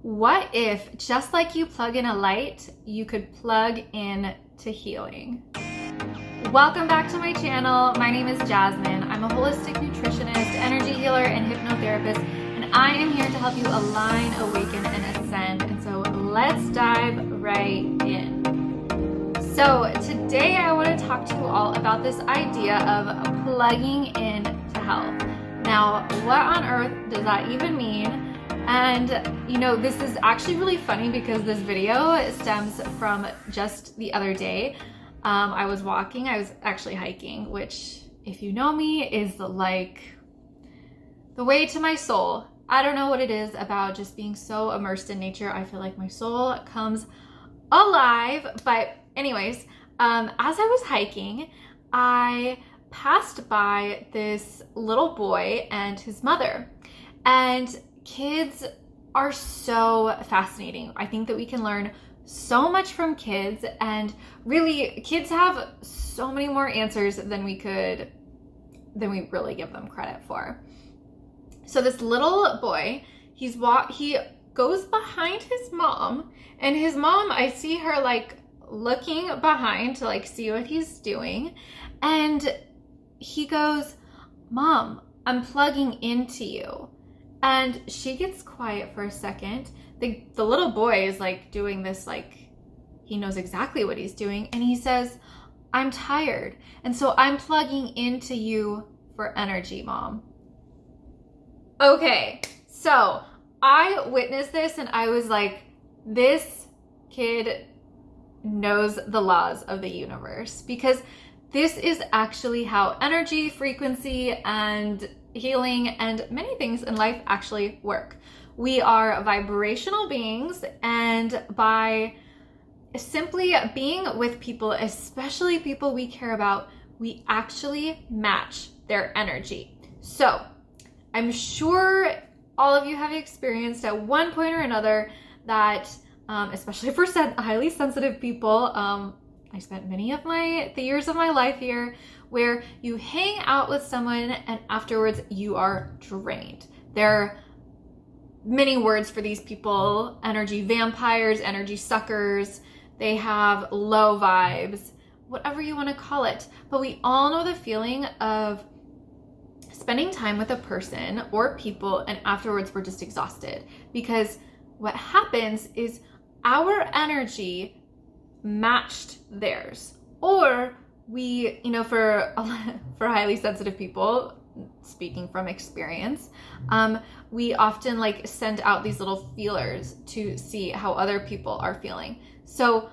What if, just like you plug in a light, you could plug in to healing? Welcome back to my channel. My name is Jasmine. I'm a holistic nutritionist, energy healer, and hypnotherapist, and I am here to help you align, awaken, and ascend. And so let's dive right in. So today I want to talk to you all about this idea of plugging in to health. Now, what on earth does that even mean? And this is actually really funny because this video stems from just the other day. I was walking, I was actually hiking, which, if you know me, is like the way to my soul. I don't know what it is about just being so immersed in nature. I feel like my soul comes alive. But anyways, as I was hiking, I passed by this little boy and his mother. And kids are so fascinating. I think that we can learn so much from kids, and really kids have so many more answers than we really give them credit for. So this little boy, he goes behind his mom, and his mom, I see her like looking behind to like see what he's doing, and he goes, "Mom, I'm plugging into you." And she gets quiet for a second. The little boy is like doing this, like he knows exactly what he's doing. And he says, "I'm tired. And so I'm plugging into you for energy, Mom." Okay, so I witnessed this and I was like, this kid knows the laws of the universe, because this is actually how energy, frequency, and healing and many things in life actually work. We are vibrational beings, and by simply being with people, especially people we care about, we actually match their energy. So I'm sure all of you have experienced at one point or another that, especially for highly sensitive people, I spent many of the years of my life here, where you hang out with someone and afterwards you are drained. There are many words for these people: energy vampires, energy suckers. They have low vibes, whatever you want to call it. But we all know the feeling of spending time with a person or people and afterwards we're just exhausted, because what happens is our energy matched theirs, or we, for highly sensitive people, speaking from experience, we often like send out these little feelers to see how other people are feeling. So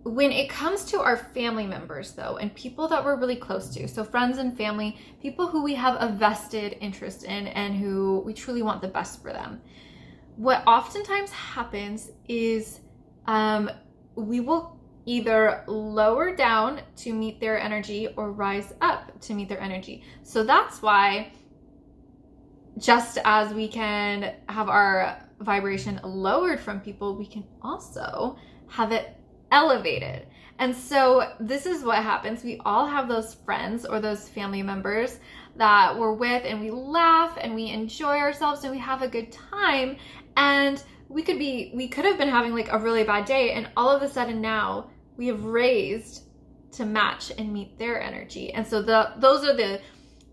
when it comes to our family members though, and people that we're really close to, so friends and family, people who we have a vested interest in and who we truly want the best for them, what oftentimes happens is we will either lower down to meet their energy or rise up to meet their energy. So that's why, just as we can have our vibration lowered from people, we can also have it elevated. And so this is what happens. We all have those friends or those family members that we're with, and we laugh and we enjoy ourselves and we have a good time. And we could have been having like a really bad day, and all of a sudden now we have raised to match and meet their energy. And so those are the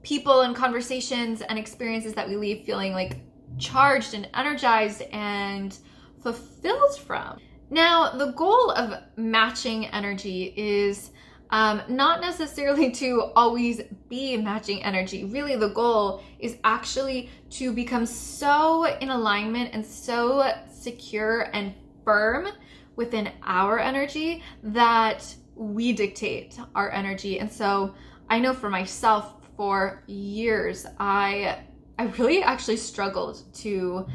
people and conversations and experiences that we leave feeling like charged and energized and fulfilled from. Now, the goal of matching energy is not necessarily to always be matching energy. Really, the goal is actually to become so in alignment and so secure and firm within our energy that we dictate our energy. And so I know for myself, for years, I really actually struggled to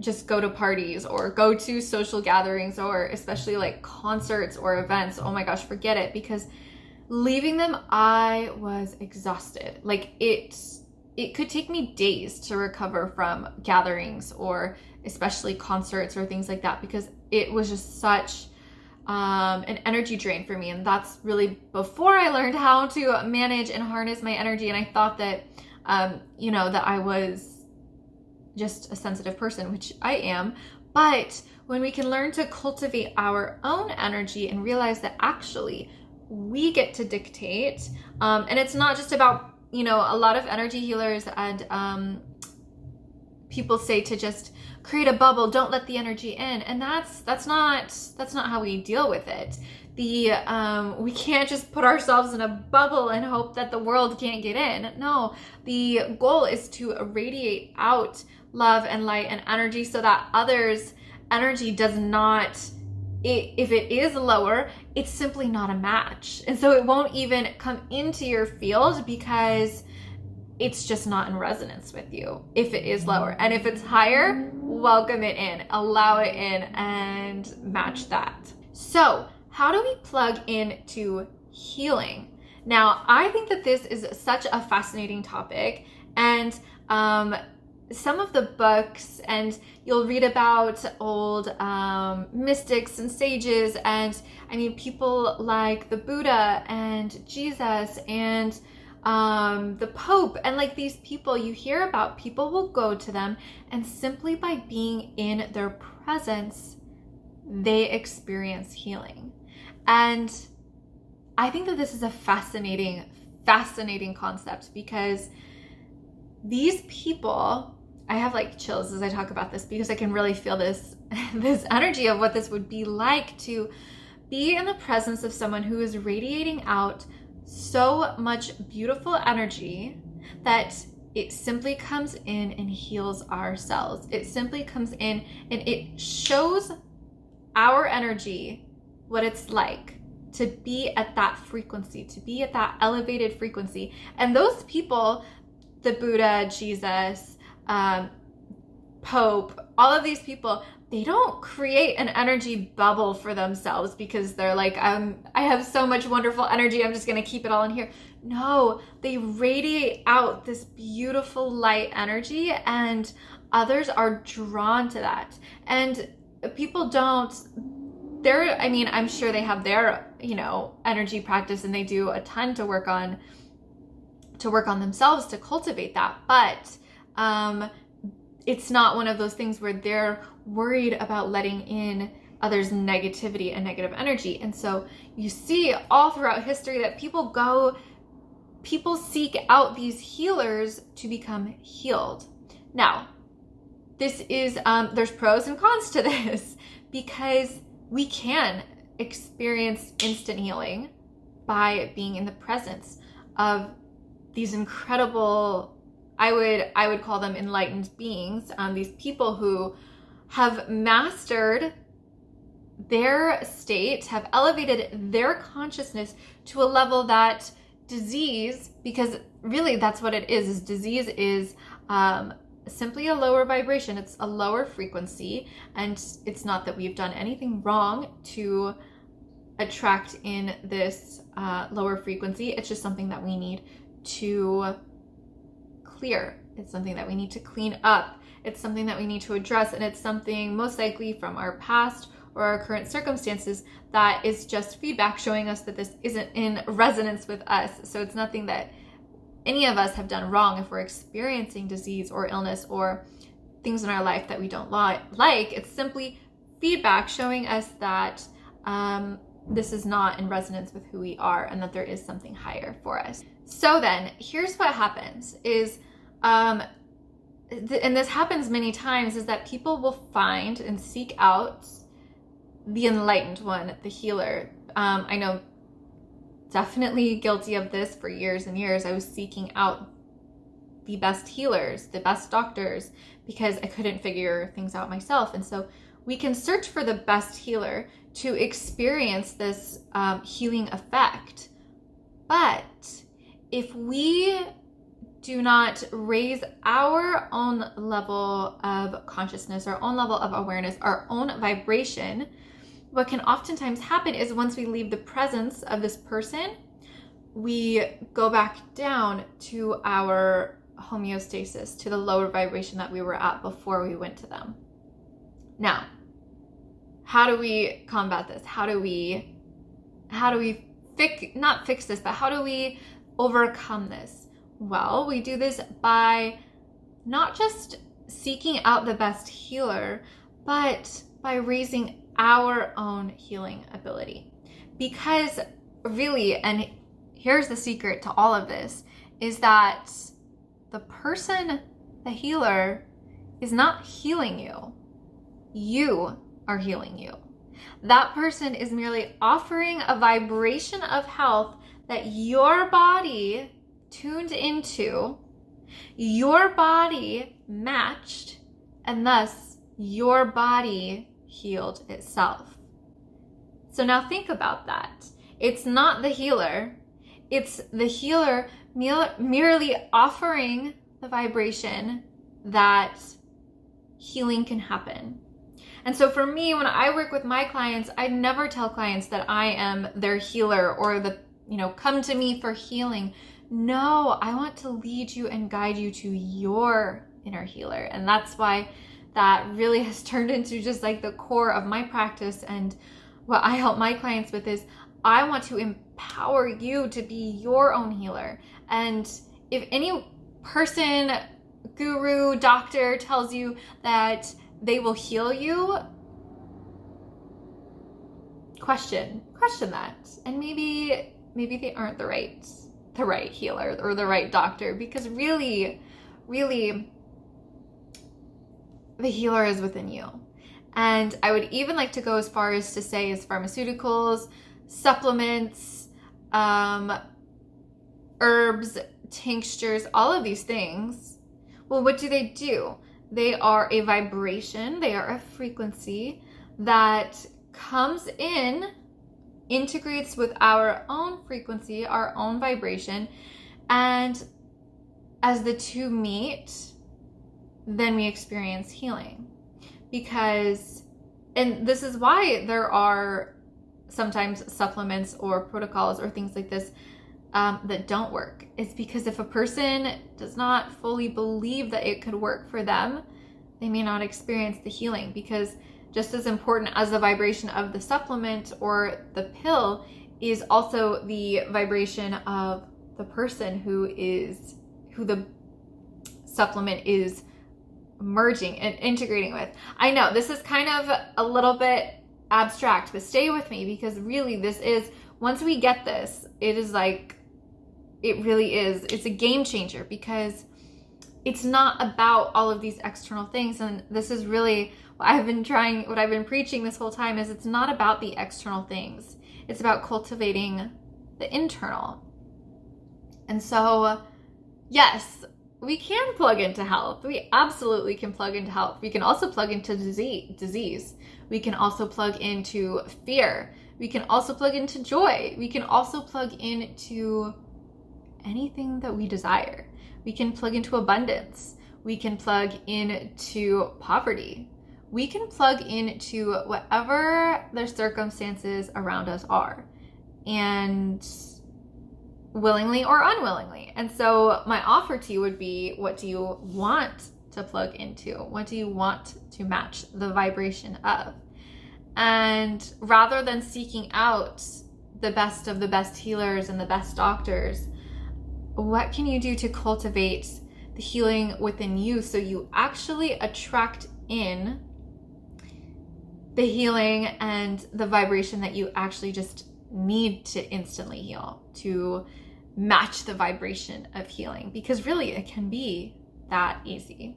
just go to parties or go to social gatherings, or especially like concerts or events. Oh my gosh, forget it, because leaving them, I was exhausted. Like it could take me days to recover from gatherings or especially concerts or things like that, because it was just such an energy drain for me. And that's really before I learned how to manage and harness my energy. And I thought that, that I was just a sensitive person, which I am. But when we can learn to cultivate our own energy and realize that actually we get to dictate, and it's not just about, a lot of energy healers and people say to just create a bubble, don't let the energy in, and that's not how we deal with it. We can't just put ourselves in a bubble and hope that the world can't get in. No, the goal is to radiate out love and light and energy so that others' energy does not, if it is lower, it's simply not a match. And so it won't even come into your field because it's just not in resonance with you if it is lower. And if it's higher, welcome it in, allow it in, and match that. So how do we plug into healing? Now, I think that this is such a fascinating topic, and some of the books, and you'll read about old mystics and sages, and people like the Buddha and Jesus and the Pope, and like these people you hear about, people will go to them, and simply by being in their presence, they experience healing. And I think that this is a fascinating concept, because these people, I have like chills as I talk about this, because I can really feel this energy of what this would be like to be in the presence of someone who is radiating out so much beautiful energy that it simply comes in and heals our cells. It simply comes in and it shows our energy what it's like to be at that frequency, to be at that elevated frequency. And those people, the Buddha, Jesus, Pope, all of these people, they don't create an energy bubble for themselves because they're like, I have so much wonderful energy, I'm just going to keep it all in here. No, they radiate out this beautiful light energy, and others are drawn to that. And people don't, I'm sure they have their, energy practice, and they do a ton to work on themselves to cultivate that. But it's not one of those things where they're worried about letting in others' negativity and negative energy. And so you see all throughout history that people seek out these healers to become healed. Now, this is, there's pros and cons to this, because we can experience instant healing by being in the presence of these incredible, I would call them enlightened beings, these people who have mastered their state, have elevated their consciousness to a level that disease, because really that's what it is disease is simply a lower vibration. It's a lower frequency, and it's not that we've done anything wrong to attract in this lower frequency. It's just something that we need to clear. It's something that we need to clean up. It's something that we need to address, and it's something most likely from our past or our current circumstances that is just feedback showing us that this isn't in resonance with us. So it's nothing that any of us have done wrong if we're experiencing disease or illness or things in our life that we don't like. It's simply feedback showing us that this is not in resonance with who we are, and that there is something higher for us. So then here's what happens is, and this happens many times, is that people will find and seek out the enlightened one, the healer. I know, definitely guilty of this for years and years. I was seeking out the best healers, the best doctors, because I couldn't figure things out myself. And so we can search for the best healer to experience this healing effect. But if we do not raise our own level of consciousness, our own level of awareness, our own vibration, what can oftentimes happen is once we leave the presence of this person, we go back down to our homeostasis, to the lower vibration that we were at before we went to them. Now, how do we combat this? How do we not fix this, but how do we overcome this? Well, we do this by not just seeking out the best healer, but by raising our own healing ability. Because really, and here's the secret to all of this, is that the person, the healer, is not healing you. You are healing you. That person is merely offering a vibration of health that your body tuned into, your body matched, and thus your body healed itself. So now think about that. It's not the healer. It's the healer merely offering the vibration that healing can happen. And so for me, when I work with my clients, I never tell clients that I am their healer or come to me for healing. No, I want to lead you and guide you to your inner healer. And that's why that really has turned into just like the core of my practice. And what I help my clients with is I want to empower you to be your own healer. And if any person, guru, doctor tells you that they will heal you, question that. And maybe they aren't the right healer or the right doctor, because really the healer is within you. And I would even like to go as far as to say is pharmaceuticals, supplements, herbs, tinctures, all of these things. Well, what do? They are a vibration, they are a frequency that comes in, integrates with our own frequency, our own vibration, and as the two meet, then we experience healing. And this is why there are sometimes supplements or protocols or things like this that don't work. It's because if a person does not fully believe that it could work for them, they may not experience the healing. Because just as important as the vibration of the supplement or the pill is also the vibration of the person who the supplement is merging and integrating with. I know this is kind of a little bit abstract, but stay with me, because really this is, once we get this, it is like, it really is, it's a game changer, because it's not about all of these external things. And this is really what I've been preaching this whole time, is it's not about the external things. It's about cultivating the internal. And so, yes, we can plug into health. We absolutely can plug into health. We can also plug into disease. We can also plug into fear. We can also plug into joy. We can also plug into anything that we desire. We can plug into abundance. We can plug into poverty. We can plug into whatever the circumstances around us are, and willingly or unwillingly. And so my offer to you would be, what do you want to plug into? What do you want to match the vibration of? And rather than seeking out the best of the best healers and the best doctors, what can you do to cultivate the healing within you so you actually attract in the healing and the vibration that you actually just need to instantly heal, to match the vibration of healing? Because really it can be that easy.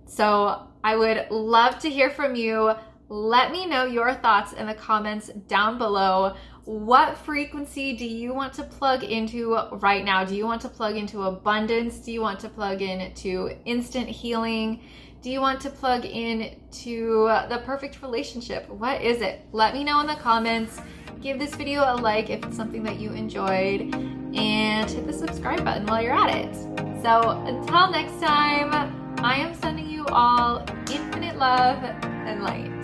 So I would love to hear from you. Let me know your thoughts in the comments down below. What frequency do you want to plug into right now? Do you want to plug into abundance? Do you want to plug into instant healing? Do you want to plug into the perfect relationship? What is it? Let me know in the comments. Give this video a like if it's something that you enjoyed, and hit the subscribe button while you're at it. So until next time, I am sending you all infinite love and light.